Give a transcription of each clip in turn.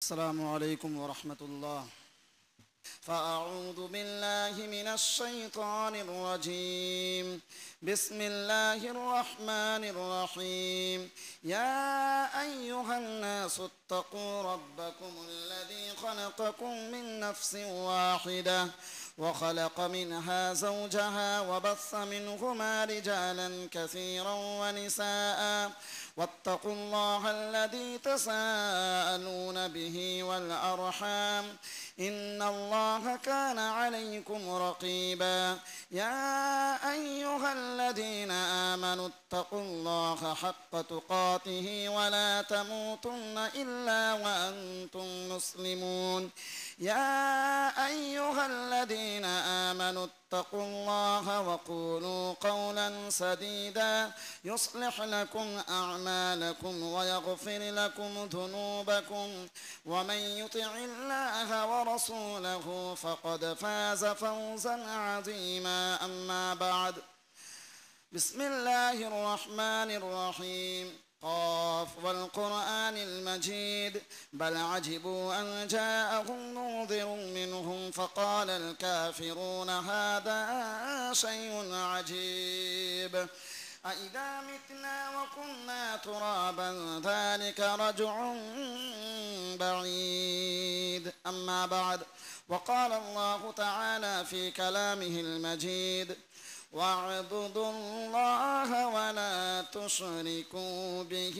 السلام عليكم ورحمة الله. فأعوذ بالله من الشيطان الرجيم. بسم الله الرحمن الرحيم. يا أيها الناس اتقوا ربكم الذي خلقكم من نفس واحدة وخلق منها زوجها وبث منهما رجالا كثيرا ونساء واتقوا الله الذي تساءلون به والأرحام إن الله كان عليكم رقيبا. يا أيها الذين آمنوا اتقوا الله حق تقاته ولا تموتن إلا وأنتم مسلمون. يا أيها الذين آمنوا اتقوا الله وقولوا قولا سديدا يصلح لكم أعمالكم ويغفر لكم ذنوبكم ومن يطع الله ورسوله فقد فاز فوزا عظيما. أما بعد، بسم الله الرحمن الرحيم. قاف والقرآن المجيد بل عجبوا أن جاءهم منذر منهم فقال الكافرون هذا شيء عجيب أإذا متنا وكنا ترابا ذلك رجع بعيد. أما بعد، وقال الله تعالى في كلامه المجيد واعبدوا الله ولا تشركوا به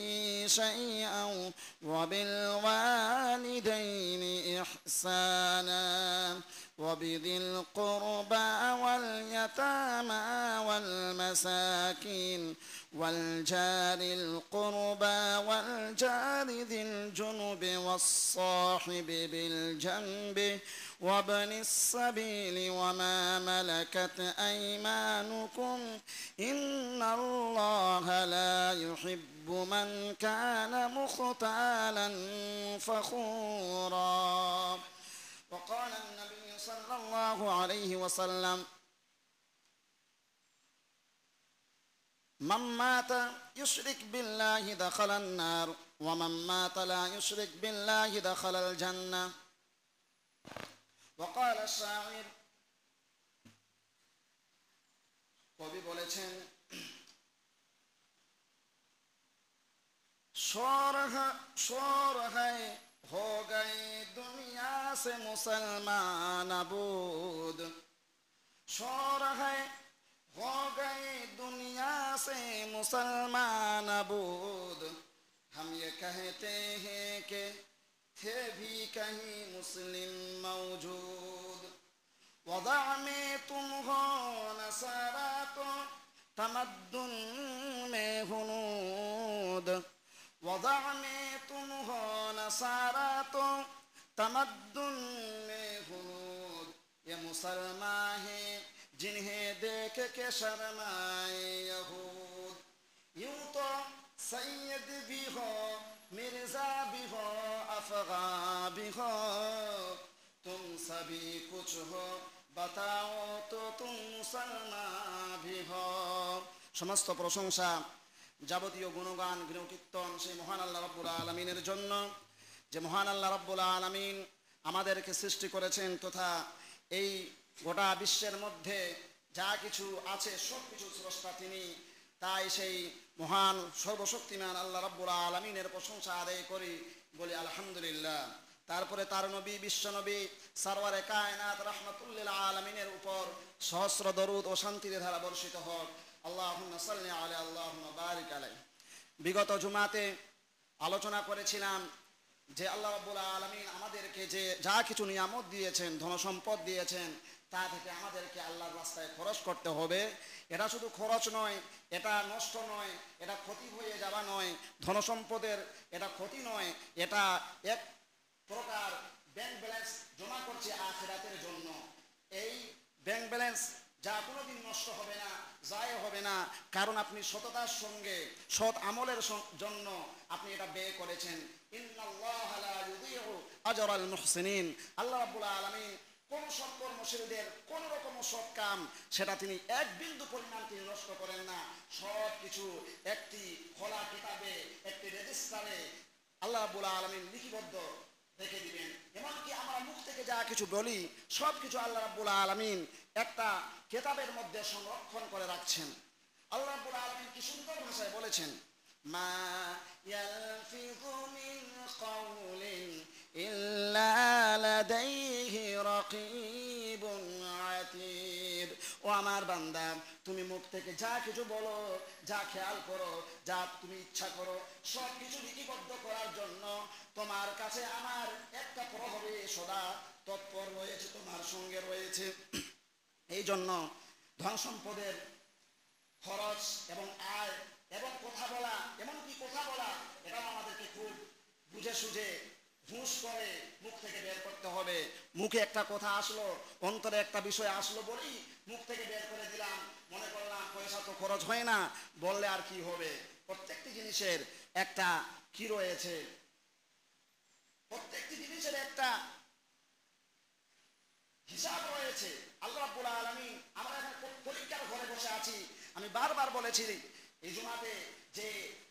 شيئا وبالوالدين إحسانا وبذي القربى واليتامى والمساكين والجار القربى والجار ذي الجنب والصاحب بالجنب وابن السبيل وما ملكت أيمانكم إن الله لا يحب من كان مختالا فخورا. وقال النبي صلى الله عليه وسلم من مات يشرك بالله دخل النار ومن مات لا يشرك بالله دخل الجنة. وقال الشاعر কবি বলেছেন शोर है हो गए दुनिया से मुसलमान अबूद शोर है हो गए दुनिया से मुसलमान अबूद हम ये कहते हैं कि थे भी कहीं मुस्लिम मौजूद वदा में तुम हो नसारा तो तमद्दुन में हुनूद वदा में तुम हो नसारा तो तमद्दुन में हुनूद ये मुसलमान हैं जिन्हें देख के शर्माए यहूद। यूं तो सैयद भी हो मिर्जा भी हो अफगान भी हो तुम सभी कुछ हो बताओ तो तुम मुसलमान भी हो। समस्त प्रशंसा যাবতীয় গুণগান কীর্তন সেই মহান আল্লাহ রাব্বুল আলামিনের জন্য, যে মহান আল্লাহ রাব্বুল আলামিন আমাদেরকে সৃষ্টি করেছেন তথা এই গোটা বিশ্বের মধ্যে যা কিছু আছে সব কিছু স্রষ্টা তিনি। তাই সেই মহান সর্বশক্তিমান আল্লাহ রাব্বুল আলামিনের প্রশংসা আদায় করি, বলি আলহামদুলিল্লাহ। তারপরে তার নবী বিশ্বনবী সারওয়ারে কায়নাত রাহমাতুল লিল আলামিনের উপর সহস্র দরুদ ও শান্তির ধারা বর্ষিত হোক। আল্লাহুম্মা সাল্লি আলা আল্লাহুম্মা বারিক আলাইহি। বিগত জুমাতে আলোচনা করেছিলাম যে আল্লাহ রাব্বুল আলামিন আমাদেরকে যে যা কিছু নিয়ামত দিয়েছেন, ধন সম্পদ দিয়েছেন, তা থেকে আমাদেরকে আল্লাহর রাস্তায় খরচ করতে হবে। এটা শুধু খরচ নয়, এটা নষ্ট নয়, এটা ক্ষতি হয়ে যাওয়া নয়, ধন সম্পদের এটা ক্ষতি নয়, এটা এক প্রকার ব্যাংক ব্যালেন্স জমা করছে আখিরাতের জন্য। এই ব্যাংক ব্যালেন্স যা কোনোদিন নষ্ট হবে না, যায় হবে না, কারণ আপনি সততার সঙ্গে সৎ আমলের জন্য আপনি এটা ব্যয় করেছেন। ইন্নাল্লাহা লা ইউযীউ আজরাল মুহসিনিন। আল্লাহ রাব্বুল আলামিন কোন সৎকর্মশীলদের কোন রকম সৎ কাম সেটা তিনি এক বিন্দু পরিমাণ তিনি নষ্ট করেন না। সব কিছু একটি খোলা কিতাবে, একটি রেজিস্টারে আল্লাহ রাব্বুল আলামিন লিপিবদ্ধ রেখে যা কিছু বলি সব কিছু আল্লাহ রাব্বুল আলামিন একটা কিতাবের মধ্যে সংরক্ষণ করে রাখছেন। আল্লাহ রাব্বুল আলামিন কি সুন্দর ভাষায় বলেছেন, মা ইয়ালফিযু মিন কাওলিন ইল্লা লাদাইহি রাকীবুন আতীদ। ও আমার বান্দা, তুমি মুখ থেকে যা কিছু বলো, যা খেয়াল করো, যা তুমি ইচ্ছা করো, সব কিছু লিপিবদ্ধ করার জন্য তোমার কাছে আমার একটা প্রহরী সদা তৎপর রয়েছে, তোমার সঙ্গে রয়েছে। এই জন্য ধন সম্পদের খরচ এবং আয় এবং কথা বলা, এমনকি কথা বলা, এটাও আমাদেরকে খুব বুঝে সুঝে হুঁশ করে মুখ থেকে বের করতে হবে। মুখে একটা কথা আসলো, অন্তরে একটা বিষয় আসলো বলেই মুখ থেকে বের করে দিলাম, মনে করলাম পয়সা তো খরচ হয় না, বললে আর কি হবে। প্রত্যেকটি জিনিসের একটা কি রয়েছে, প্রত্যেকটি জিনিসের একটা হিসাব রয়েছে। আল্লাহ রাব্বুল আলামিন, আমরা এখন পরীক্ষার ঘরে বসে আছি। আমি বারবার বলেছি এই জুমাতে যে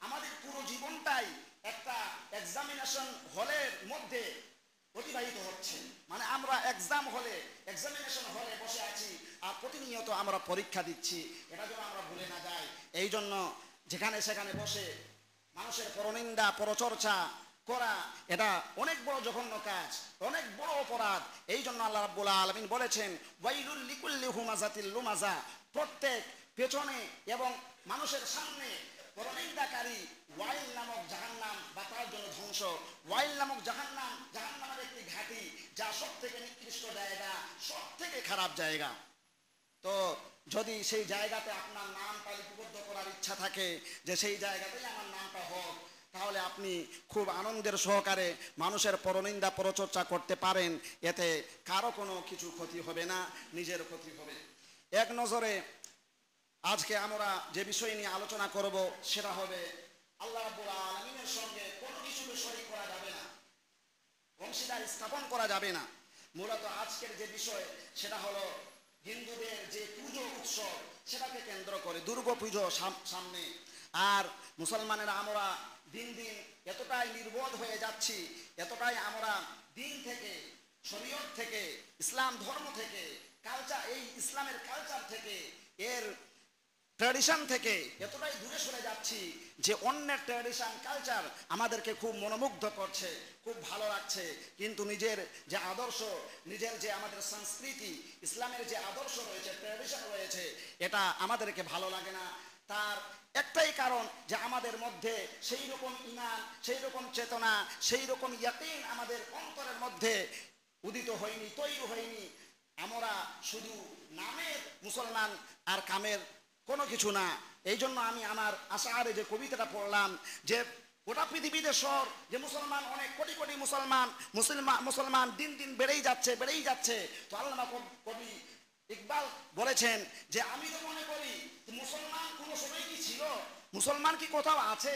আমাদের পুরো জীবনটাই একটা এক্সামিনেশন হলের মধ্যে অতিবাহিত হচ্ছে। মানে আমরা এক্সামিনেশন হলে বসে আছি আর প্রতিনিয়ত আমরা পরীক্ষা দিচ্ছি, এটা যেন আমরা ভুলে না যাই। এই জন্য যেখানে সেখানে বসে মানুষের পরনিন্দা পরচর্চা করা, এটা অনেক বড় জঘন্য কাজ, অনেক বড় অপরাধ। এই জন্য আল্লাহ রাব্বুল আলামিন বলেছেন, ওয়াইলুল লিকুল্লি হুমাযাতিল লুমাযা, প্রত্যেক পেছনে এবং মানুষের সামনে পরনিন্দাকারী ওয়াইল নামক জাহান্নাম বা তার জন্য ধ্বংস। ওয়াইল নামক জাহান্নামের একটি ঘাঁটি, যা সব থেকে নিকৃষ্ট জায়গা, সব থেকে খারাপ জায়গা। তো যদি সেই জায়গাতে আপনার নামটা লিপিবদ্ধ করার ইচ্ছা থাকে যে সেই জায়গাতেই আমার নামটা হোক, তাহলে আপনি খুব আনন্দের সহকারে মানুষের পরনিন্দা পরচর্চা করতে পারেন। এতে কারো কোনো কিছু ক্ষতি হবে না, নিজের ক্ষতি হবে। এক নজরে আজকে আমরা যে বিষয় নিয়ে আলোচনা করব সেটা হবে আল্লাহ রাব্বুল আলামিনের সঙ্গে কোনো কিছুকে শরীক করা যাবে না, অংশীদার স্থাপন করা যাবে না। মূলত আজকের যে বিষয় সেটা হলো হিন্দুদের যে পুজো উৎসব, সেটাকে কেন্দ্র করে দুর্গা পুজো সামনে। আর মুসলমানেরা আমরা দিন দিন এতটাই নির্বোধ হয়ে যাচ্ছি, এতটাই আমরা দিন থেকে, শরীয়ত থেকে, ইসলাম ধর্ম থেকে, কালচার, এই ইসলামের কালচার থেকে, এর ট্র্যাডিশন থেকে এতটাই দূরে সরে যাচ্ছি যে অন্যের ট্র্যাডিশন কালচার আমাদেরকে খুব মনোমুগ্ধ করছে, খুব ভালো লাগছে। কিন্তু নিজের যে আদর্শ, নিজের যে আমাদের সংস্কৃতি, ইসলামের যে আদর্শ রয়েছে, ট্র্যাডিশন রয়েছে, এটা আমাদেরকে ভালো লাগে না। তার একটাই কারণ যে আমাদের মধ্যে সেই রকম ঈমান, সেই রকম চেতনা, সেই রকম ইয়াকিন আমাদের অন্তরের মধ্যে উদিত হয়নি, তৈরি হয়নি। আমরা শুধু নামের মুসলমান আর কামের কোনো কিছু না। এই জন্য আমি আমার আশআরে যে কবিতাটা পড়লাম, যে গোটা পৃথিবীতে সর যে মুসলমান, অনেক কোটি কোটি মুসলমান দিন দিন বেড়েই যাচ্ছে। তো আল্লামা কবি ইকবাল বলেছেন যে আমি তো মনে করি মুসলমান কোনো সময় কি ছিল, মুসলমান কি কোথাও আছে?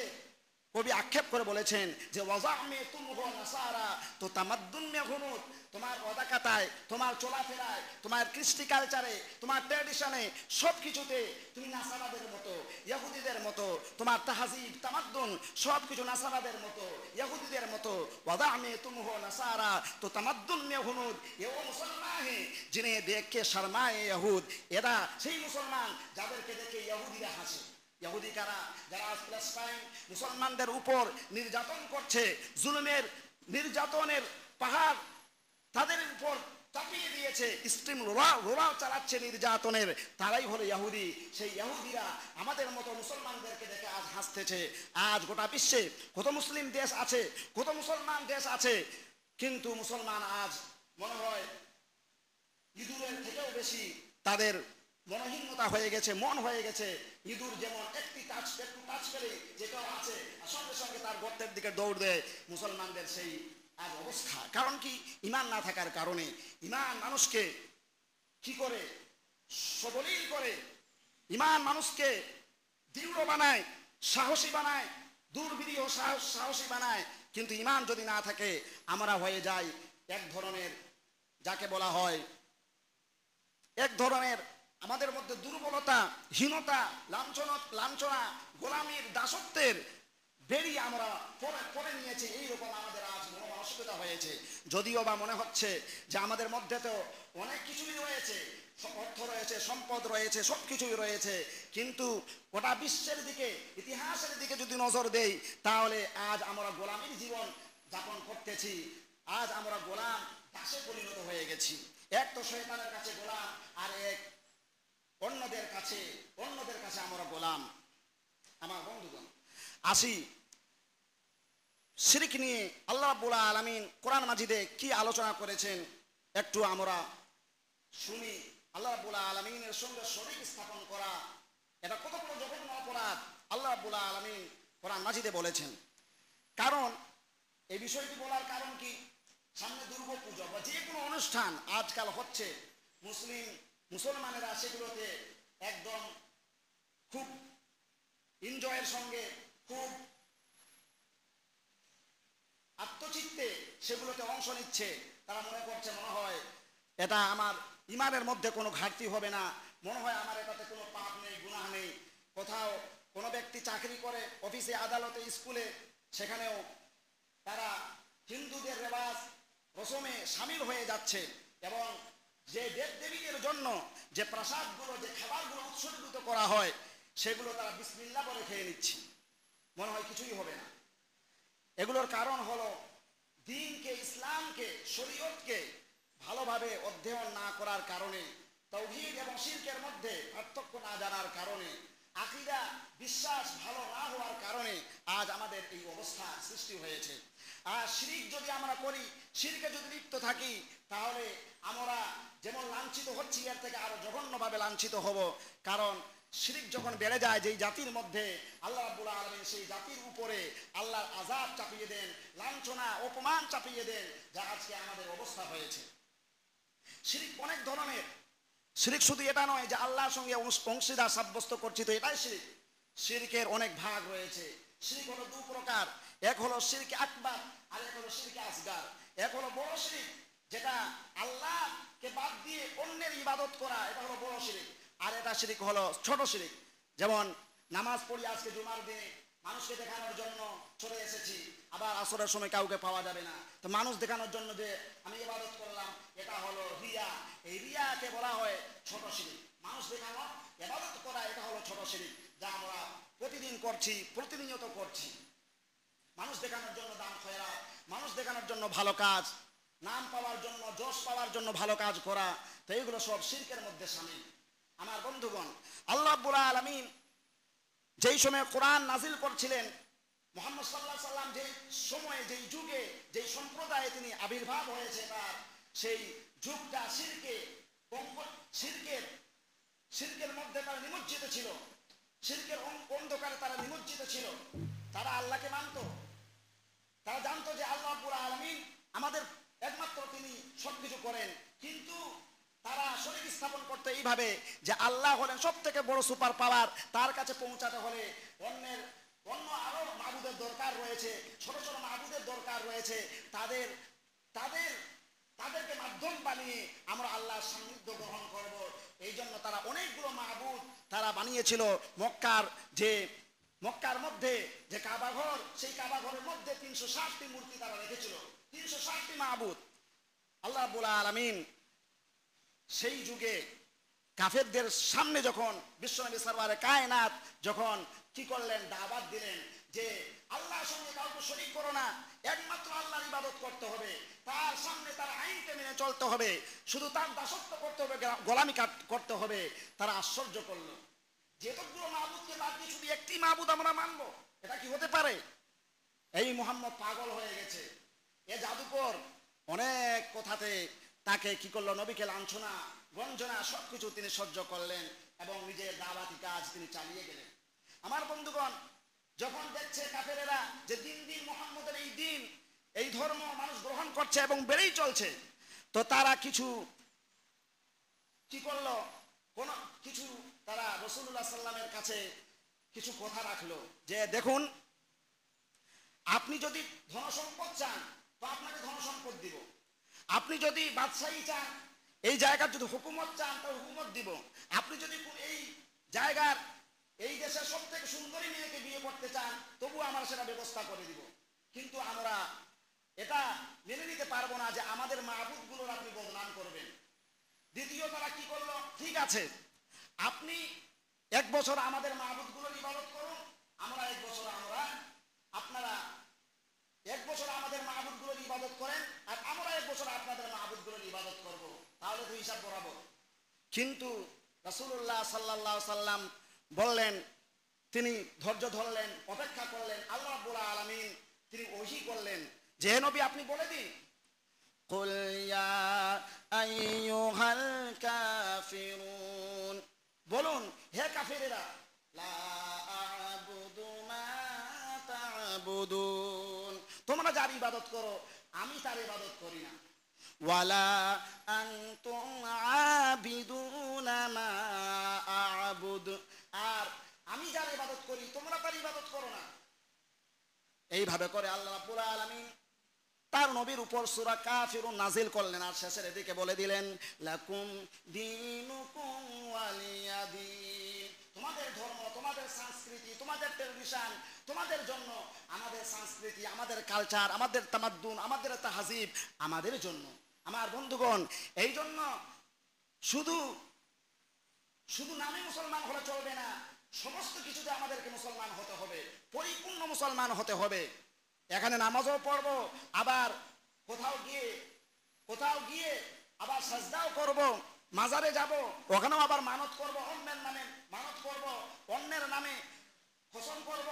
কবি আক্ষেপ করে বলেছেন যে ওয়াজামে তুমহু নাসারা তো তামাদ্দুন মে হুনুত, তোমার অদাকাতায়, তোমার চলাফেরায়, তোমার কৃষ্টি কালচারে, তোমার ট্র্যাডিশনে, সব কিছুতে তুমি নাসারাদের মতো, ইহুদিদের মতো। তোমার তাহজিব তামাদ্দুন সব কিছু নাসারাদের মতো, ইহুদিদের মতো। ওয়াজামে তুমহু নাসারা তো তামাদ্দুন মে হুনুত, এও মুসলমান হে जिन्हें देख के शर्माए यहूद। এরা সেই মুসলমান যাদেরকে দেখে ইহুদিরা হাসে। ইহুদি কারা? যারা প্যালেস্টাইন মুসলমানদের উপর নির্যাতন করছে, জুলুমের নির্যাতনের পাহাড় তাদের উপর চাপিয়ে দিয়েছে, স্ট্রিম রোলার চালাচ্ছে নির্যাতনের, তারাই হলো ইহুদি। সেই ইহুদিরা আমাদের মতো মুসলমানদেরকে দেখে আজ হাসতেছে। আজ গোটা বিশ্বে কত মুসলিম দেশ আছে, কত মুসলমান দেশ আছে, কিন্তু মুসলমান আজ মনে হয় ইঁদুরের থেকেও বেশি তাদের মনহীনতা হয়ে গেছে, মন হয়ে গেছে। ইঁদুর যেমন একটু টাচ পেলে যেটাও আছে সঙ্গে সঙ্গে তার গর্তের দিকে দৌড় দেয়, মুসলমানদের সেই আজ অবস্থা। কারণ কি? ঈমান না থাকার কারণে। ঈমান মানুষকে কি করে? সবলীল করে। ঈমান মানুষকে দৃঢ় বানায়, সাহসী বানায়, দুর্বিনীয় সাহসী বানায়। কিন্তু ঈমান যদি না থাকে আমরা হয়ে যাই এক ধরনের, যাকে বলা হয় এক ধরনের আমাদের মধ্যে দুর্বলতা, হীনতা, লাঞ্ছনা, গোলামীর, দাসত্বের বেরিয়ে আমরা পরে নিয়েছি। এইরকম আমাদের আজ মনোভাব অসুবিধা হয়েছে। যদিও বা মনে হচ্ছে যে আমাদের মধ্যে তো অনেক কিছুই রয়েছে, অর্থ রয়েছে, সম্পদ রয়েছে, সব কিছুই রয়েছে, কিন্তু গোটা বিশ্বের দিকে, ইতিহাসের দিকে যদি নজর দেই, তাহলে আজ আমরা গোলামীর জীবন যাপন করতেছি। আজ আমরা গোলাম দাসে পরিণত হয়ে গেছি। এক তো শয়তানের কাছে গোলাম, আর এক অন্যদের কাছে আমরা গোলাম। আমার বন্ধুগণ, আসি শিরক নিয়ে আল্লাহ রাব্বুল আলামিন কোরআন মাজিদে কি আলোচনা করেছেন একটু আমরা শুনি। আল্লাহ রাব্বুল আলামিনের সঙ্গে শরীক স্থাপন করা এটা কত বড় জঘন্য অপরাধ আল্লাহ রাব্বুল আলামিন কোরআন মাজিদে বলেছেন। কারণ এই বিষয়টি বলার কারণ কি, সামনে দুর্গাপূজা বা যে কোনো অনুষ্ঠান আজকাল হচ্ছে, মুসলমানেরা সেগুলোতে একদম খুব এনজয়ের সঙ্গে, খুব আত্মচিত্তে সেগুলোতে অংশ নিচ্ছে। তারা মনে করছে মনে হয় এটা আমার ইমানের মধ্যে কোনো ঘাটতি হবে না, মনে হয় আমার এটাতে কোনো পাপ নেই, গুনাহ নেই। কোথাও কোনো ব্যক্তি চাকরি করে, অফিসে, আদালতে, স্কুলে, সেখানেও তারা হিন্দুদের রেওয়াজ রসমে সামিল হয়ে যাচ্ছে এবং যে দেবদেবীদের জন্য যে প্রসাদগুলো, যে খাবারগুলো উৎসর্গিত করা হয়, সেগুলো তারা বিসমিল্লাহ বলে খেয়ে নিচ্ছে, মনে হয় কিছুই হবে না। এগুলোর কারণ হলো দ্বীনকে, ইসলামকে, শরীয়তকে ভালোভাবে অধ্যয়ন না করার কারণে, তাওহীদ এবং শিরকের মধ্যে পার্থক্য না জানার কারণে, আকীদা বিশ্বাস ভালো না হওয়ার কারণে আজ আমাদের এই অবস্থা সৃষ্টি হয়েছে। আর শিরক যদি আমরা করি, শিরকে যদি লিপ্ত থাকি, তাহলে আমরা যেমন লাঞ্ছিত হচ্ছি, এর থেকে আরো জঘন্যভাবে লাঞ্ছিত হব। কারণ শিরক যখন বেড়ে যায় যেই জাতির মধ্যে, আল্লাহ রাব্বুল আলামিন সেই জাতির উপরে আল্লাহর আযাব চাপিয়ে দেন, লাঞ্ছনা, অপমান চাপিয়ে দেন, যা আজকে আমাদের অবস্থা হয়েছে। শিরক অনেক ধরনের। শিরক শুধু এটা নয় যে আল্লাহর সঙ্গে অংশীদার সাব্যস্ত করছি তো এটাই শিরক। শিরকের অনেক ভাগ রয়েছে। শিরক হলো দু প্রকার, এক হলো শিরকে আকবার, আর এক হলো শিরকে আসগার। এক হলো বড় শিরক, যেটা আল্লাহকে বাদ দিয়ে অন্যের ইবাদত করা, এটা হলো বড় শিরক। আর এটা শিরক হলো ছোট শিরক। যেমন নামাজ পড়ি আজকে জুমার দিনে, মানুষকে দেখানোর জন্য চলে এসেছি, আবার আসরের সময় কাউকে পাওয়া যাবে না, তো মানুষ দেখানোর জন্য যে আমি ইবাদত করলাম, এটা হলো রিয়া। এই রিয়াকে বলা হয় ছোট শিরক। মানুষ দেখানো, ইবাদত করা, এটা হলো ছোট শিরক, যা আমরা প্রতিদিন করছি, প্রতিনিয়ত করছি। মানুষ দেখানোর জন্য দান খয়রাত, মানুষ দেখানোর জন্য ভালো কাজ, নাম পাওয়ার জন্য, যশ পাওয়ার জন্য ভালো কাজ করা, তো এইগুলো সব শিরকের মধ্যে শামিল। আমার বন্ধুগণ, আল্লাহ রাব্বুল আলামিন যেই সময় কোরআন নাজিল করছিলেন, মুহাম্মদ সাল্লাল্লাহু আলাইহি সাল্লাম যেই সময়ে, যেই যুগে, যেই সম্প্রদায়ে তিনি আবির্ভাব হয়েছে, তার সেই যুগটা শিরকের মধ্যে তারা নিমজ্জিত ছিল, শিরকের অন্ধকারে তারা নিমজ্জিত ছিল। তারা আল্লাহকে মানত, তারা জানতো যে আল্লাহ রাব্বুল আলামিন আমাদের একমাত্র তিনি সবকিছু করেন, কিন্তু তারা শরীক স্থাপন করতে এইভাবে যে আল্লাহ হলেন সব থেকে বড় সুপার পাওয়ার, তার কাছে পৌঁছাতে হলে অন্য আরো মাবুদের দরকার রয়েছে, ছোট ছোট মাবুদের দরকার রয়েছে, তাদেরকে মাধ্যম বানিয়ে আমরা আল্লাহর সান্নিধ্য গ্রহণ করব। এই জন্য তারা অনেকগুলো মাবুদ তারা বানিয়েছিল। মক্কার মধ্যে যে কাবাঘর, সেই কাবাঘরের মধ্যে 360টি মূর্তি তারা রেখেছিল, 360টি মাবুদ। আল্লাহ রাব্বুল আলামিন সেই যুগে কাফেরদের সামনে যখন বিশ্বনবী সরওয়ারে কায়নাত যখন কি করলেন, দাওয়াত দিলেন যে আল্লাহর সঙ্গে কাউকে শরীক করো না, একমাত্র আল্লাহর ইবাদত করতে হবে, তার সামনে তার আইনকে মেনে চলতে হবে, শুধু তার দাসত্ব করতে হবে, গোলামি করতে হবে। তারা আশ্চর্য করলো, যেতগুলো মাবুদকে বাদ দিয়ে শুধু একটি মাবুদ আমরা মানবো, এটা কি হতে পারে? এই মুহাম্মদ পাগল হয়ে গেছে, এ জাদুকর। অনেক কথাতে তাকে কি করলো, নবীকে লাঞ্ছনা, গঞ্জনা সবকিছু তিনি সহ্য করলেন এবং নিজের দাওয়াতি কাজ তিনি চালিয়ে গেলেন। আমার বন্ধুগণ, যখন দেখছে কাফেরেরা যে দিন দিন মুহাম্মদের এই দিন, এই ধর্ম মানুষ গ্রহণ করছে এবং বেড়েই চলছে, তো তারা কিছু কি করলো, কিছু তারা রাসূলুল্লাহ সাল্লামের কাছে কিছু কথা রাখলো যে দেখুন, আপনি যদি ধনসম্পদ চান তো আপনাকে ধনসম্পদ দিব, আপনি যদি বাদশাহী চান, এই জায়গার যদি হুকুমত চান তো হুকুমত দিব, আপনি যদি এই জায়গার, এই দেশের সব থেকে সুন্দরী মেয়েকে বিয়ে করতে চান তবু আমরা সেটা ব্যবস্থা করে দিব। কিন্তু আমরা এটা মেনে নিতে পারবো না যে আমাদের মাবুদগুলোর আপনি বদনাম করবেন। দ্বিতীয় তারা কি করলো, ঠিক আছে আপনি 1 বছর আমাদের মাবুদগুলোর ইবাদত করুন, আমরা 1 বছর আপনারা 1 বছর আমাদের মাবুদগুলোর ইবাদত করেন, আর আমরা 1 বছর আপনাদের মাবুদগুলোর ইবাদত করব, তাহলে তো হিসাব বরাবর। কিন্তু রাসূলুল্লাহ সাল্লাল্লাহু আলাইহি সাল্লাম বললেন, তিনি ধৈর্য ধরলেন, অপেক্ষা করলেন। আল্লাহ রাব্বুল আলামিন তিনি ওহী করলেন যে হে নবী আপনি বলে দিন, কুল ইয়া আইয়ুহাল কাফিরুন, বলুন হে কাফিরেরা, লা আ'বুদু মা তা'বুদুন, তোমরা যার ইবাদত করো আমি তার ইবাদত করি না। ওয়ালা আনতুম আবিদুনা মা আ'বুদ, আর আমি যার ইবাদত করি তোমরা তার ইবাদত করো না। এইভাবে করে আল্লাহ রাব্বুল আলামিন তার নবীর উপর সূরা কাফিরুন নাজিল করলেন, আর শেষের দিকে বলে দিলেন লাকুম দীনুকুম ওয়ালিয়া দীন, তোমাদের ধর্ম, তোমাদের সংস্কৃতি, তোমাদের ট্রেডিশন, তোমাদের জন্য, আমাদের সংস্কৃতি, আমাদের কালচার, আমাদের তামাদ্দুন, আমাদের তাহজিব আমাদের জন্য। আমার বন্ধুগণ, এই জন্য শুধু শুধু নামে মুসলমান হলে চলবে না, সমস্ত কিছুতে আমাদেরকে মুসলমান হতে হবে, পরিপূর্ণ মুসলমান হতে হবে। এখানে নামাজও পড়বো, আবার কোথাও গিয়ে আবার সাজদাও করব, মাজারে যাব, ওখানেও আবার মানত করব, অন্যের নামে মানত করব, অন্যের নামে কসম করব,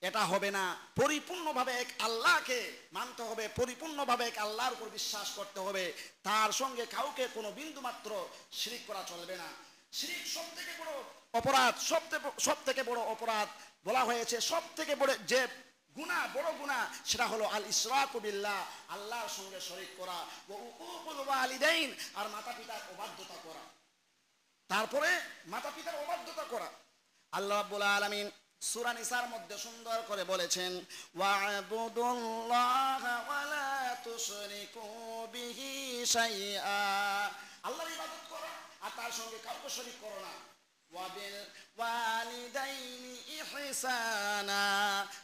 এটা হবে না। পরিপূর্ণভাবে এক আল্লাহকে মানতে হবে, পরিপূর্ণভাবে এক আল্লাহর উপর বিশ্বাস করতে হবে, তার সঙ্গে কাউকে কোনো বিন্দু মাত্র শিরক করা চলবে না। শিরক সবথেকে বড় অপরাধ, সবথেকে বড় অপরাধ বলা হয়েছে, সবথেকে বড় যে গুনাহ, বড় গুনাহ, সেটা হলো আল ইশরাকু বিল্লাহ, আল্লাহর সঙ্গে শরীক করা, ওয়া উকুকুল ওয়ালিদাইন, আর মাতা পিতার অবাধ্যতা করা। তারপরে মাতা পিতার অবাধ্যতা করা। আল্লাহ রাব্বুল আলামিন সূরা নিসার মধ্যে সুন্দর করে বলেছেন ওয়া'বুদুল্লাহা ওয়া লা তুশরিকু বিহি শাইআ, আল্লাহর ইবাদত করো আর তার সঙ্গে কাউকে শরীক করো না। ওয়াবিল ওয়ালিদাইনি ইহসানা,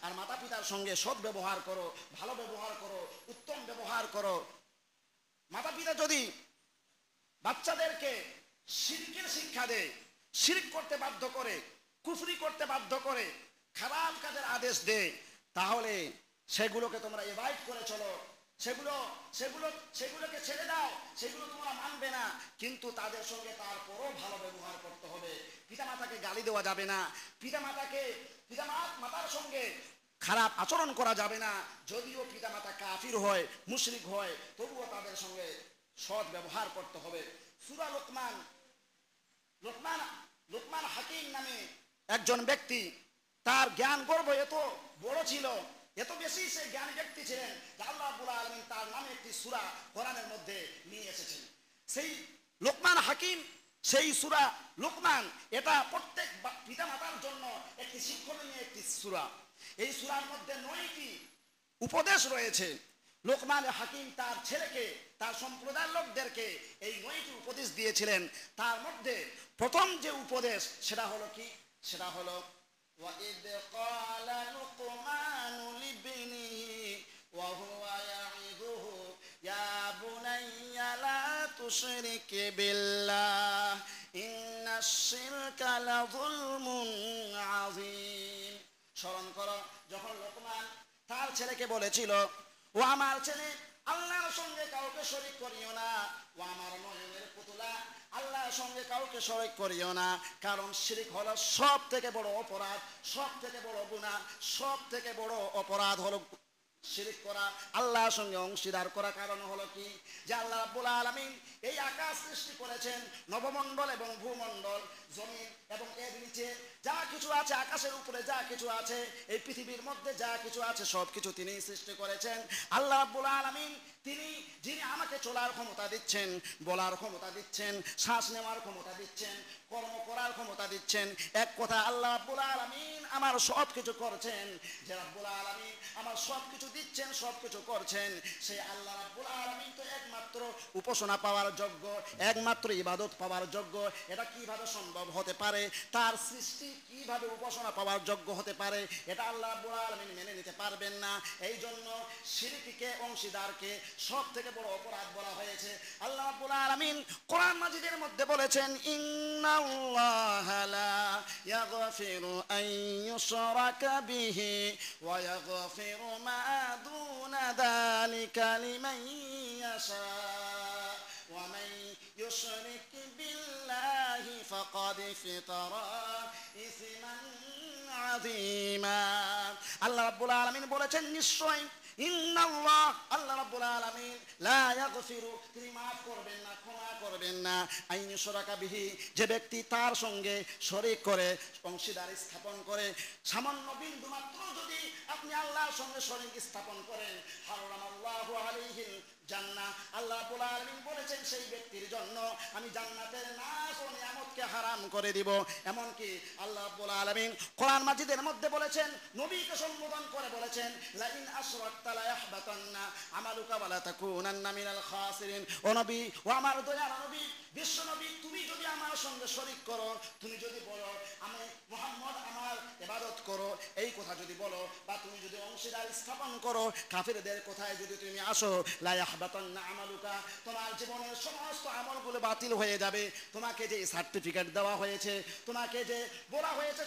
আর মাতা পিতার সঙ্গে সৎ ব্যবহার করো, ভালো ব্যবহার করো, উত্তম ব্যবহার করো। মাতা পিতা যদি বাচ্চাদেরকে শিরকের শিক্ষা দেয়, শিরক করতে বাধ্য করে, কুফরি করতে বাধ্য করে, খারাপ কাজের আদেশ দেয়, তাহলে সেগুলোকে তোমরা এভয়েড করে চলো, সেগুলোকে ছেড়ে দাও, সেগুলো তোমরা মানবে না, কিন্তু তাদের সঙ্গে তারপরও ভালো ব্যবহার করতে হবে। পিতামাতাকে গালি দেওয়া যাবে না, পিতামাতার সঙ্গে খারাপ আচরণ করা যাবে না। যদিও পিতামাতা কাফির হয়, মুশরিক হয়, তবুও তাদের সঙ্গে সৎ ব্যবহার করতে হবে। সূরা লোকমান হাকিম নামে একজন ব্যক্তি, তার জ্ঞান গর্ব এত বড় ছিল, এত বেশি সে জ্ঞানী ব্যক্তি ছিলেন যে আল্লাহ রাব্বুল আলামিন তার নামে একটি সূরা কোরআনের মধ্যে নিয়ে এসেছেন। সেই লোকমান হাকিম, সেই সূরা লোকমান, এটা প্রত্যেক পিতামাতার জন্য একটি শিক্ষণীয় একটি সূরা। এই সূরার মধ্যে 9টি উপদেশ রয়েছে। লোকমান হাকিম তার ছেলেকে, তার সম্প্রদায়ের লোকদেরকে এই 9টি উপদেশ দিয়েছিলেন। তার মধ্যে প্রথম যে উপদেশ সেটা হলো কি, সেটা হলো وَإِذْ قَالَ لُقْمَانُ لِابْنِهِ وَهُوَ يَعِظُهُ يَا بُنَيَّ لَا تُشْرِكْ بِاللَّهِ إِنَّ الشِّرْكَ لَظُلْمٌ عَظِيمٌ। স্মরণ করো, যখন লোকমান তার ছেলেকে বলেছিল, ও আমার ছেলে, আল্লাহর সঙ্গে কাউকে শরীক করিও না, ও আমার নয়নের পুতুলা, আল্লাহর সঙ্গে কাউকে শরীক করিও না, কারণ শিরক হলো সব থেকে বড় অপরাধ, সব থেকে বড় গুনাহ, সব থেকে বড় অপরাধ হলো শিরক করা, আল্লাহর সঙ্গে অংশীদার করা। কারণ হলো কি, যে আল্লাহ রাব্বুল আলামিন এই আকাশ সৃষ্টি করেছেন, নবমণ্ডল এবং ভূমণ্ডল, জমিন এবং এর নিচে যা কিছু আছে, আকাশের উপরে যা কিছু আছে, এই পৃথিবীর মধ্যে যা কিছু আছে, সব কিছু তিনি সৃষ্টি করেছেন। আল্লাহ রাব্বুল আলামিন যিনি আমাকে চলার ক্ষমতা দিচ্ছেন, বলার ক্ষমতা দিচ্ছেন, শ্বাস নেওয়ার ক্ষমতা দিচ্ছেন, কর্ম করার ক্ষমতা দিচ্ছেন। এক কথা, আল্লাহ রাব্বুল আলামিন আমার সব কিছু করছেন। যে রাব্বুল আলামিন আমার সব কিছু দিচ্ছেন, সব কিছু করছেন, সেই আল্লাহ রাব্বুল আলামিন তো একমাত্র উপাসনা পাওয়ার যোগ্য, একমাত্র ইবাদত পাওয়ার যোগ্য। এটা কিভাবে সম্ভব হতে পারে? তার সৃষ্টি কিভাবে উপাসনা পাওয়ার যোগ্য হতে পারে? এটা আল্লাহ রাব্বুল আলামিন মেনে নিতে পারবেন না। এই জন্য শিরককে, অংশীদারকে সব থেকে বড় অপরাধ বলা হয়েছে। আল্লাহ রাব্বুল আলামিন কোরআন মাজিদের মধ্যে বলেছেন, ইন্নাল্লাহা লা ইয়াগফিরু আন ইউশরাকা বিহি ওয়া ইয়াগফিরু মা দুনা যালিকা লিমান ইয়াশা ওয়া মান ইউশরিক বিল্লাহি ফাকাদ ইফতারা ইসমান আযীমা। আল্লাহ রাব্বুল আলামিন বলেছেন, নিশ্চয় ইন্নাল্লাহ, আল্লাহ রাব্বুল আলামিন লা ইয়াগফিরু, তিনি মাফ করবেন না, ক্ষমা করবেন না, আন ইউশরাকা বিহি, যে ব্যক্তি তার সঙ্গে শরীক করে, অংশীদার স্থাপন করে। সামান্য বিন্দু মাত্র যদি আপনি আল্লাহর সঙ্গে শরীক স্থাপন করেন, হারামাল্লাহু আলাইহিল জান্নাহ, আল্লাহ রাব্বুল আলামিন বলেছেন সেই ব্যক্তির জন্য আমি জান্নাতের নাজ ও নিয়ামতকে হারাম করে দিব। এমনকি আল্লাহ রাব্বুল আলামিন কোরআন মাজিদের মধ্যে বলেছেন, নবীকে সম্বোধন করে বলেছেন, লা ইন আশরাকতা লা ইয়াহবাতান্না আমালুকা ওয়া লা তাকুনান্না মিনাল খাসিরিন। ও নবী, ও আমার দয়ার নবী, বিশ্ব নবী, তুমি যদি আমার সঙ্গে শরীক করো, তুমি যদি বলো আমি মুহাম্মদ আমার ইবাদত করো, এই কথা যদি বলো, বা তুমি যদি অংশীদার স্থাপন করো, কাফিরদের কথায় যদি তুমি আসো, লা ইয়াহবাতান্না আমালুকা, তোমার জীবনের সমস্ত আমলগুলো বাতিল হয়ে যাবে। তোমাকে যে সার্টিফিকেট দেওয়া হয়েছে, তোমাকে যে বলা হয়েছে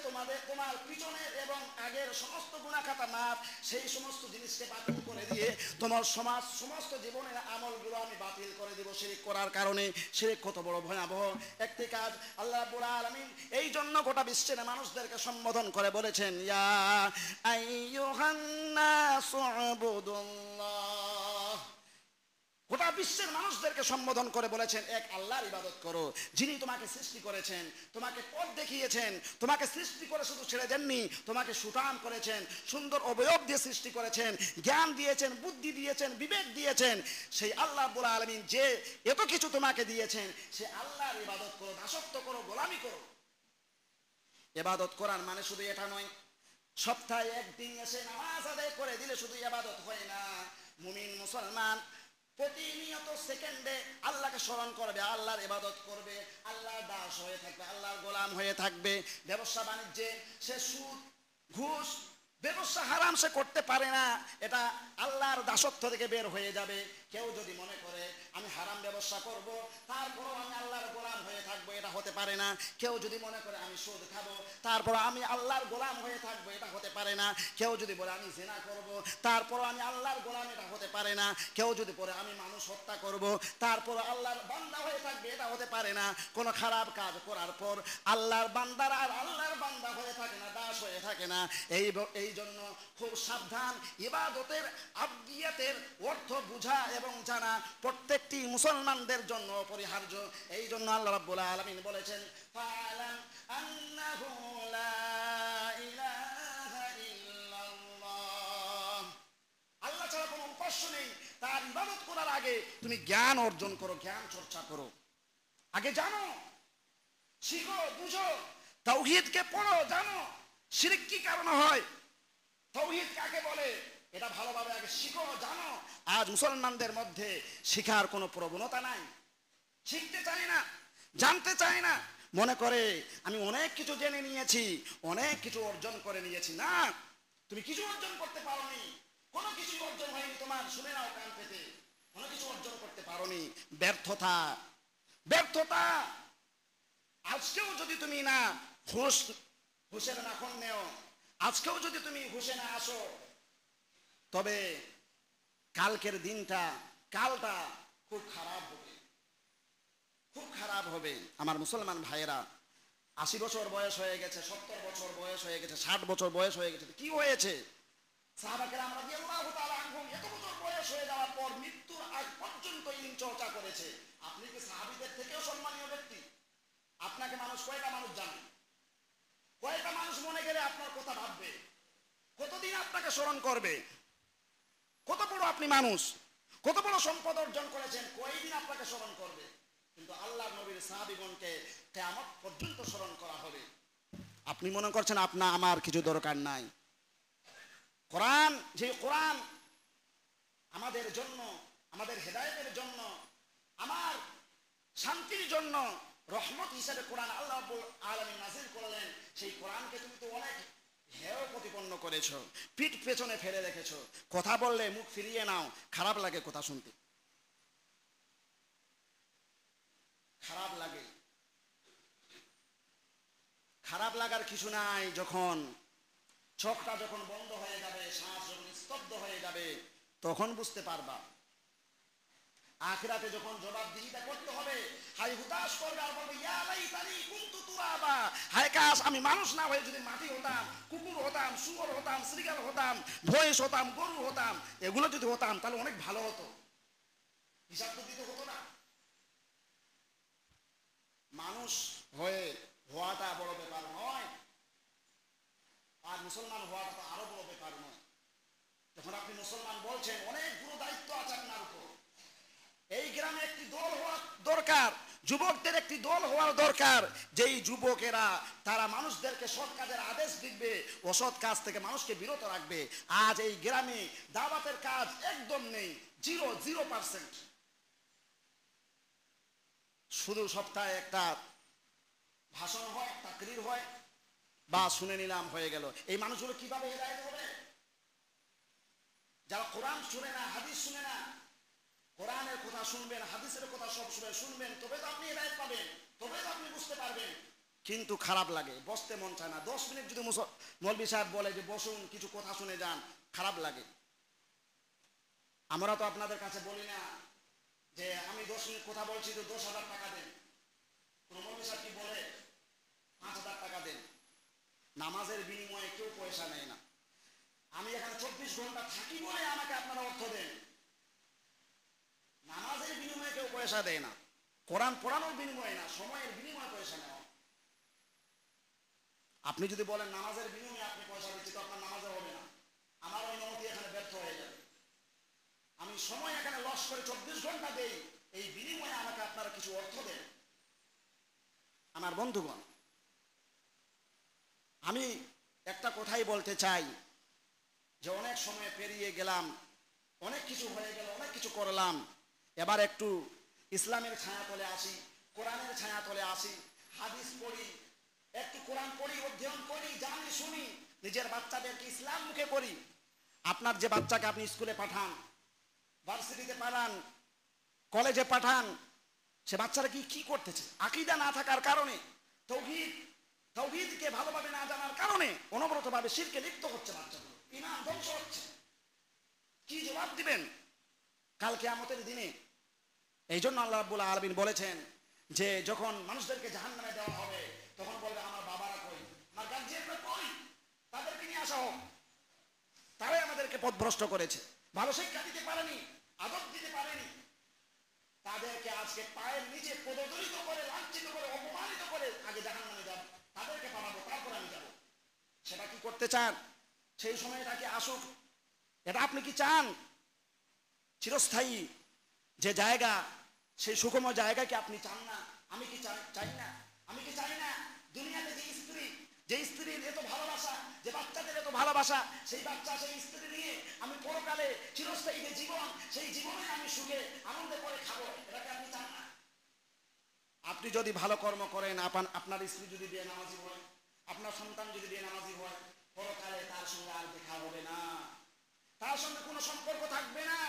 তোমার পিছনের এবং আগের সমস্ত গুনাহ খাতা মাফ, সেই সমস্ত জিনিসকে বাতিল করে দিয়ে তোমার সমস্ত জীবনের আমলগুলো আমি বাতিল করে দেব শিরক করার কারণে। শিরক কত বড় ভয়াবহ একটি কাজ। আল্লাহ রাব্বুল আলামিন এই জন্য গোটা বিশ্বের মানুষদেরকে সম্বোধন করে বলেছেন, ইয়া আইয়ুহান নাসু উবুদুল্লাহ, গোটা বিশ্বের মানুষদেরকে সম্বোধন করে বলেছেন, এক আল্লাহর ইবাদত করো, যিনি তোমাকে সৃষ্টি করেছেন, তোমাকে পথ দেখিয়েছেন, তোমাকে সৃষ্টি করে শুধু ছেড়ে দেননি, তোমাকে সুঠাম করেছেন, সুন্দর অবয়ব দিয়ে সৃষ্টি করেছেন, জ্ঞান দিয়েছেন, বুদ্ধি দিয়েছেন, বিবেক দিয়েছেন। সেই আল্লাহ রাব্বুল আলামিন যে এত কিছু তোমাকে দিয়েছেন, সে আল্লাহর ইবাদত করো, দাসত্ব করো, গোলামি করো। ইবাদত করার মানে শুধু এটা নয়, সপ্তাহে একদিন এসে নামাজ আদায় করে দিলে শুধু ইবাদত হয় না। মুমিন মুসলমান প্রতিনিয়ত সেকেন্ডে আল্লাহকে স্মরণ করবে, আল্লাহর ইবাদত করবে, আল্লাহর দাস হয়ে থাকবে, আল্লাহর গোলাম হয়ে থাকবে। ব্যবসা বাণিজ্যে সে সুদ, ঘুষ, ব্যবসা হারাম সে করতে পারে না, এটা আল্লাহর দাসত্ব থেকে বের হয়ে যাবে। কেউ যদি মনে করে আমি হারাম ব্যবসা করব, তারপরও আমি আল্লাহর গোলাম হয়ে থাকবো, এটা হতে পারে না। কেউ যদি মনে করে আমি সুদ খাবো, তারপর আমি আল্লাহর গোলাম হয়ে থাকবো, এটা হতে পারে না। কেউ যদি বলে আমি জিনা করব, তারপর আমি আল্লাহর গোলাম, এটা হতে পারে না। কেউ যদি বলে আমি মানুষ হত্যা করব, তারপর আল্লাহর বান্দা হয়ে থাকবে, এটা হতে পারে না। কোনো খারাপ কাজ করার পর আল্লাহর বান্দারা আর আল্লাহর বান্দা হয়ে থাকে না, দাস হয়ে থাকে না। এই জন্য খুব সাবধান। ইবাদতের, আবদিয়াতের অর্থ বুঝা এবং জানা প্রত্যেকটি মুসলমানদের জন্য অপরিহার্য। এই জন্য আল্লাহ রাব্বুল আলামিন বলেছেন, ফাআলাম আন্নাহু লা ইলাহা ইল্লাল্লাহ, আল্লাহ ছাড়া কোনো উপাস্য নেই। তার ইবাদত করার আগে তুমি জ্ঞান অর্জন করো, জ্ঞান চর্চা করো, আগে জানো, শিখো, বুঝো, তাওহীদকে পড়ো, জানো শিরক কি কারণে হয়, তাওহীদ কাকে বলে, এটা ভালোভাবে আগে শিখো, জানো। আজ মুসলমানদের মধ্যে শিখার কোনো প্রবণতা নাই, শিখতে চায় না, জানতে চায় না, মনে করে আমি অনেক কিছু জেনে নিয়েছি, অনেক কিছু অর্জন করে নিয়েছি। না, তুমি কিছু অর্জন করতে পারোনি, কোনো কিছু অর্জন হয়নি তোমার। শুনে নাও কান পেতে, কোনো কিছু অর্জন করতে পারোনি। ব্যর্থতা, ব্যর্থতা। আজকেও যদি তুমি না হুঁশের নাখন নেও, আজকেও যদি তুমি হুঁশে না আসো, তবে কালকের দিনটা, কালটা খুব খারাপ হবে, খুব খারাপ হবে। আমার মুসলমান ভাইয়েরা, 80 বছর বয়স হয়ে গেছে, 70 বছর বয়স হয়ে গেছে, 60 বছর বয়স হয়ে গেছে, কি হয়েছে? সাহাবায়ে কেরাম রাদিয়াল্লাহু তাআলা আনহুম এত বছর বয়স হয়ে যাওয়ার পর মৃত্যুর আগ পর্যন্ত ইলম চর্চা করেছে। আপনি কি সাহাবীদের থেকেও সম্মানীয় ব্যক্তি? আপনাকে মানুষ কয়টা মানুষ জানে? কয়টা মানুষ মনে গেলে আপনার কথা ভাববে? কতদিন আপনাকে স্মরণ করবে? কত বড় আপনি মানুষ, কত বড় সম্পদ অর্জন করেছেন, কয়দিন আপনাকে স্মরণ করবে? কিন্তু আল্লাহর নবীর সাহাবীগণকে কিয়ামত পর্যন্ত স্মরণ করা হবে। আপনি মনে করছেন আপনার আমার কিছু দরকার নাই? কোরআন, যে কোরআন আমাদের জন্য, আমাদের হেদায়েতের জন্য, জন্য রহমত হিসেবে কোরআন আল্লাহ রাব্বুল আলামিন নাযিল করলেন। সেই কোরআনকে তুমি তো অনেক হেয় প্রতিপন্ন করেছো, পিঠ পেছনে ফেলে রেখেছো। কথা বললে মুখ ফিরিয়ে নাও, খারাপ লাগে কথা শুনতে, খারাপ লাগে। খারাপ লাগার কিছু নাই। যখন চোখটা যখন বন্ধ হয়ে যাবে, শ্বাস যখন স্তব্ধ হয়ে যাবে, তখন বুঝতে পারবা। আখিরাতে যখন জবাবদিহিতা করতে হবে, হাই হুতাশ করবে আর বলবে ইয়া লাইতানি কুনতু তুরাবা, হায় কাশ আমি মানুষ না হয়ে যদি মাটি হতাম, কুকুর হতাম, শুয়োর হতাম, শ্রীগাল হতাম, ভয়েস হতাম, গরু হতাম, এগুলো যদি হতাম তাহলে অনেক ভালো হতো। হিসাব তো দিতে হতো না। মানুষ হয়ে হওয়াটা বড় ব্যাপার নয়, আর মুসলমান হওয়াটা তো আরো বড় ব্যাপার নয়। যখন আপনি মুসলমান বলছেন, অনেকগুলো দায়িত্ব আছে আপনার উপর। এই গ্রামে একটি দল হওয়া দরকার, যুবকদের একটি দল হওয়ার দরকার, যেই যুবকেরা তারা মানুষদেরকে সৎ কাজের আদেশ দিবে, অসৎ কাজ থেকে মানুষকে বিরত রাখবে। আজ এই গ্রামে দাওয়াতের কাজ একদম নেই, 0%। শুধু সপ্তাহে একটা ভাষণ হয়, তাকরির হয়, বা শুনে নিলাম হয়ে গেল। এই মানুষগুলো কিভাবে হেদায়েত হবে? যারা কোরআন শুনে না, হাদিস শুনে না। কোরআনের কথা শুনবেন, হাদিসের কথা সব সময় শুনবেন, তবে তো আপনি হেদায়েত পাবেন, তবে তো আপনি বুঝতে পারবেন। কিন্তু খারাপ লাগে, বসতে মন চায় না। 10 মিনিট যদি মৌলভী সাহেব বলে যে বসুন, কিছু কথা শুনে যান, খারাপ লাগে। আমরা তো আপনাদের কাছে বলি না যে আমি 10 মিনিট কথা বলছি তো 10,000 টাকা দেন। কোন মৌলভী সাহেব কি বলে 5,000 টাকা দেন? নামাজের বিনিময়ে কেউ পয়সা নেয় না। আমি এখানে 24 ঘন্টা থাকি বলে আমাকে আপনারা অর্থ দেন। নামাজের বিনিময়ে কেউ পয়সা দেয় না, কোরআন পড়ানোর বিনিময়ে না, সময়ের বিনিময়ে পয়সা নেওয়া। আপনি যদি বলেন নামাজের বিনিময়ে আপনি পয়সা দিচ্ছি, তো আপনার নামাজে হবে না, আমার ওই নমতি এখানে ব্যর্থ হয়ে যাবে। আমি সময় এখানে লস করে 24 ঘন্টা দেই, এই বিনিময়ে আমাকে আপনারা কিছু অর্থ দেন। আমার বন্ধুগণ, আমি একটা কথাই বলতে চাই যে অনেক সময় পেরিয়ে গেলাম, অনেক কিছু হয়ে গেল, অনেক কিছু করলাম। এবার একটু ইসলামের ছায়া তলে আসি, কোরআনের ছায়া তলে আসি, হাদিস পড়ি, একটু কোরআন পড়ি, অধ্যয়ন করি, জানি শুনি, নিজের বাচ্চাদেরকে ইসলাম মুখে করি। আপনার যে বাচ্চাকে আপনি স্কুলে পাঠান, ভার্সিটিতে পাঠান, কলেজে পাঠান, সে বাচ্চারা কি করতেছে? আকীদা না থাকার কারণে, তাওহীদকে ভালোভাবে না জানার কারণে অনবরতভাবে শিরকে লিপ্ত হচ্ছে, বাচ্চাগুলো ঈমান ধ্বংস হচ্ছে। কি জবাব দিবেন কাল কিয়ামতের দিনে? এই জন্য আল্লাহ রাব্বুল আলামিন বলেছেন যে যখন মানুষদেরকে জাহান্নামে দেওয়া হবে, তখন বলবে আমার বাবারা কই, আমার গার্জিয়ানরা কই, তাদেরকে নিয়ে আসা হোক। তারাই আমাদেরকে পথভ্রষ্ট করেছে, ভালো শিক্ষা দিতে পারেনি, আদব দিতে পারেনি। তাদেরকে আজকে পায়ের নিচে পদদলিত করে, লাঞ্ছিত করে, অপমানিত করে আগে জাহান্নামে যাব, তাদেরকে পাঠাবো, তারপর আমি যাব। সেটা কি করতে চান? সেই সময়টা কি আসুক? এটা আপনি কি চান? চিরস্থায়ী যে জায়গা, সেই সুখময় জায়গা কি আপনি চান না? আমি কি চাই না? আমি কি চাই না দুনিয়াতে যে স্ত্রীর এত ভালোবাসা, যে বাচ্চাদের এত ভালোবাসা, সেই বাচ্চা সেই স্ত্রী নিয়ে আমি পরকালে চিরস্থায়ী যে জীবন, সেই জীবনে আমি সুখে আনন্দে করে খাবো, এটাকে আপনি চান না? আপনি যদি ভালো কর্ম করেন, আপনার স্ত্রী যদি বেনামাজি হয়, আপনার সন্তান যদি বেনামাজি হয়, পরকালে তার সঙ্গে আর দেখা হবে না, তার সঙ্গে কোনো সম্পর্ক থাকবে না।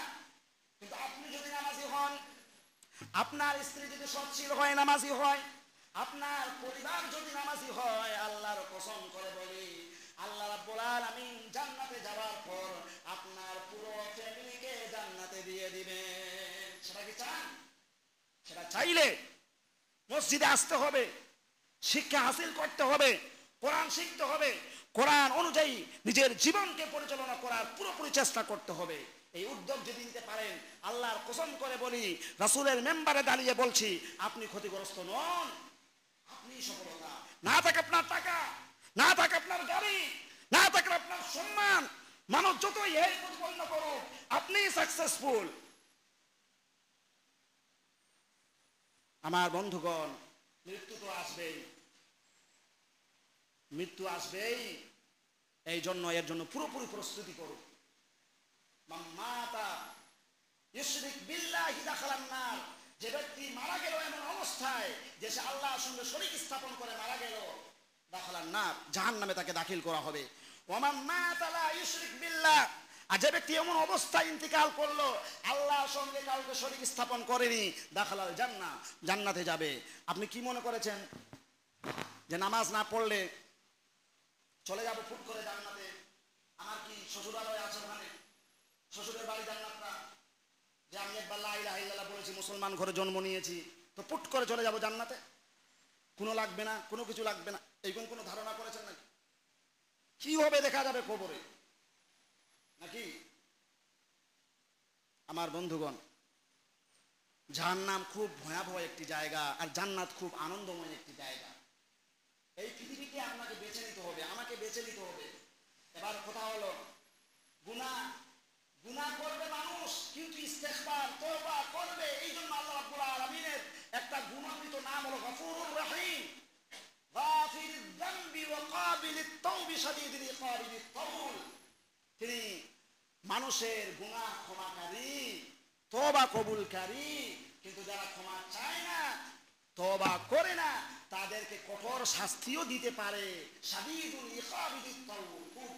কিন্তু আপনি যদি নামাজি হন, আপনার স্ত্রী যদি সচ্ছল হয়, নামাজি হয়, আপনার পরিবার যদি নামাজি হয়, আল্লাহর কসম করে বলি, আল্লাহ রাব্বুল আলামিন জান্নাতে যাওয়ার পর আপনার পুরো ফ্যামিলিকে জান্নাতে দিয়ে দিবেন। সেটা কি চান? সেটা চাইলে মসজিদে আসতে হবে, শিক্ষা হাসিল করতে হবে, কোরআন শিখতে হবে, কোরআন অনুযায়ী নিজের জীবনকে পরিচালনা করার পুরোপুরি চেষ্টা করতে হবে। এই উদ্যোগ যদি নিতে পারেন, আল্লাহর কসম করে বলি, রাসূলের মেম্বারে দাঁড়িয়ে বলছি, আপনি ক্ষতিগ্রস্ত নন, আপনি সফলতা। না থাকে আপনার টাকা, না থাকে আপনার গাড়ি, না থাকে আপনার সম্মান, মানুষ যতই এই প্রতিপন্ন করুক, আপনি সাকসেসফুল। আমার বন্ধুগণ, মৃত্যু তো আসবেই, মৃত্যু আসবেই। এই জন্য এর জন্য পুরোপুরি প্রস্তুতি করুন। যে ব্যক্তি মারা গেল এমন অবস্থা অবস্থায় যে সে আল্লাহর সঙ্গে শরীক স্থাপন করে মারা গেল, দাখালান নার, জাহান্নামে তাকে দাখিল করা হবে। ওয়ামান মাতা লা ইউশরিক বিল্লাহ, আর যে ব্যক্তি এমন অবস্থায় ইন্তিকাল করলো আল্লাহর সঙ্গে কাউকে শরীক স্থাপন করেনি, দাখালাল জান্নাহ, জান্নাতে যাবে। আপনি কি মনে করেছেন যে নামাজ না পড়লে চলে যাব ফুট করে জান্নাতে? আমার কি শ্বশুরালয় আছে ওখানে? শ্বশুরের বাড়ি জান্নাত না? যে আমি একবার লা ইলাহা ইল্লাল্লাহ বলেছি, মুসলমান ঘরে জন্ম নিয়েছি, তো পুট করে চলে যাব জান্নাতে? কোনো লাগবে না, কোনো কিছু লাগবে না, এইরকম কোনো ধারণা করেছেন নাকি? কি হবে দেখা যাবে কবরে নাকি? আমার বন্ধুগণ, জাহান্নাম খুব ভয়াবহ একটি জায়গা, আর জান্নাত খুব আনন্দময় একটি জায়গা। এই পৃথিবীকে আপনাকে বেছে নিতে হবে, আমাকে বেছে নিতে হবে। এবার কথা হলো, গুনাহ গুনাহ করবে মানুষ, কিন্তু ইস্তেগফার তওবা করবে। এই জন্য আল্লাহ রাব্বুল আলামিনের একটা গুণান্বিত নাম হলো গফুরুর রহিম, গাফিরুয যামবি ওয়া কাবিলিত তাওবি শাদীদুল ইকাবি বিত-তাওল। তিনি মানুষের গুনাহ ক্ষমাকারী, তওবা কবুলকারী, কিন্তু যারা ক্ষমা চায় না, তওবা করে না, তাদেরকে কঠোর শাস্তিও দিতে পারে। শাদীদুল ইকাবি বিত-তাওল, খুব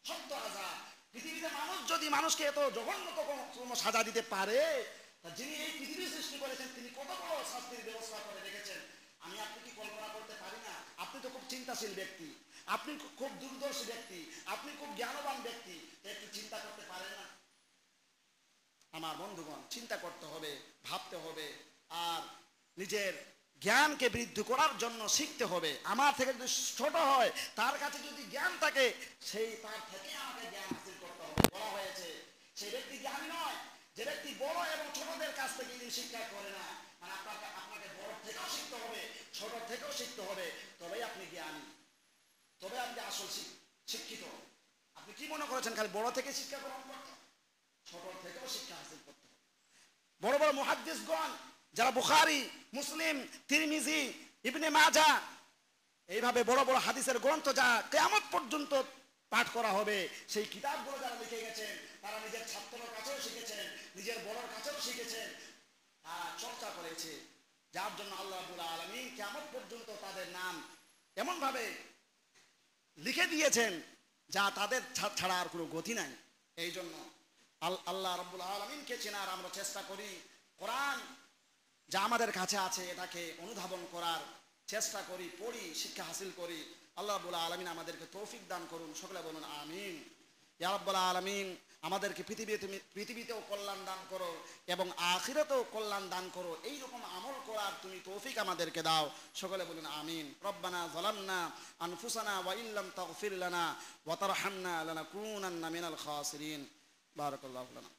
শক্ত আযাব। পৃথিবীতে মানুষ যদি মানুষকে এত জঘন্য কোনো সাজা দিতে পারে, তা যিনি এই পৃথিবী সৃষ্টি করেছেন তিনি কত বড় শাস্তির ব্যবস্থা করে রেখেছেন, আমি আপনি কি কল্পনা করতে পারি না? আপনি তো খুব চিন্তাশীল ব্যক্তি, আপনি খুব দূরদর্শী ব্যক্তি, আপনি খুব জ্ঞানবান ব্যক্তি, একটু চিন্তা করতে পারেন না? আমার বন্ধুগণ, চিন্তা করতে হবে, ভাবতে হবে, আর নিজের জ্ঞানকে বৃদ্ধি করার জন্য শিখতে হবে। আমার থেকে যদি ছোট হয়, তার কাছে যদি জ্ঞান থাকে, সেই তার থেকে আমাকে জ্ঞান হাসিল করতে হবে। বলা হয়েছে সেই ব্যক্তি জ্ঞানী নয় যে ব্যক্তি বড় এবং ছোটদের কাছ থেকে শিক্ষা করে না। মানে আপনাকে বড় থেকেও শিখতে হবে, ছোট থেকেও শিখতে হবে, তবেই আপনি জ্ঞানী, তবে আপনি আসল শিক্ষিত। আপনি কি মনে করেছেন খালি বড় থেকে শিক্ষা গ্রহণ করতে? ছোট থেকেও শিক্ষা হাসিল করতে হবে। বড় বড় মুহাদ্দিসগণ যারা বুখারী, মুসলিম, তিরমিজি, ইবনে মাজাহ, এইভাবে বড় বড় হাদিসের গ্রন্থ যা কিয়ামত পর্যন্ত পাঠ করা হবে, সেই কিতাবগুলো যারা লিখে গেছেন, তারা নিজের ছাত্রর কাছেও শিখেছেন, নিজের বড়র কাছেও শিখেছেন, তারা চর্চা করেছে, যার জন্য আল্লাহ রাব্বুল আলামিন কিয়ামত পর্যন্ত তাদের নাম এমনভাবে লিখে দিয়েছেন যা তাদের ছাড়া আর কোনো গতি নাই। এই জন্য আল্লাহ রাব্বুল আলামিনকে চেনার আমরা চেষ্টা করি, কোরআন যা আমাদের কাছে আছে এটাকে অনুধাবন করার চেষ্টা করি, পড়ি, শিক্ষা হাসিল করি। আল্লাহ রাব্বুল আলামিন আমাদেরকে তৌফিক দান করুন, সকলে বলুন আমিন। ইয়া রাব্বুল আলামিন আমাদেরকে পৃথিবীতেও কল্যাণ দান করো এবং আখিরাতেও কল্যাণ দান করো, এইরকম আমল করার তুমি তৌফিক আমাদেরকে দাও, সকলে বলুন আমিন। রব্বানা যালামনা আনফুসানা ওয়া ইল্লাম তাগফির লানা ওয়া তারহামনা লানাকুনান্না মিনাল খাসিরিন। বারাকাল্লাহু লানা।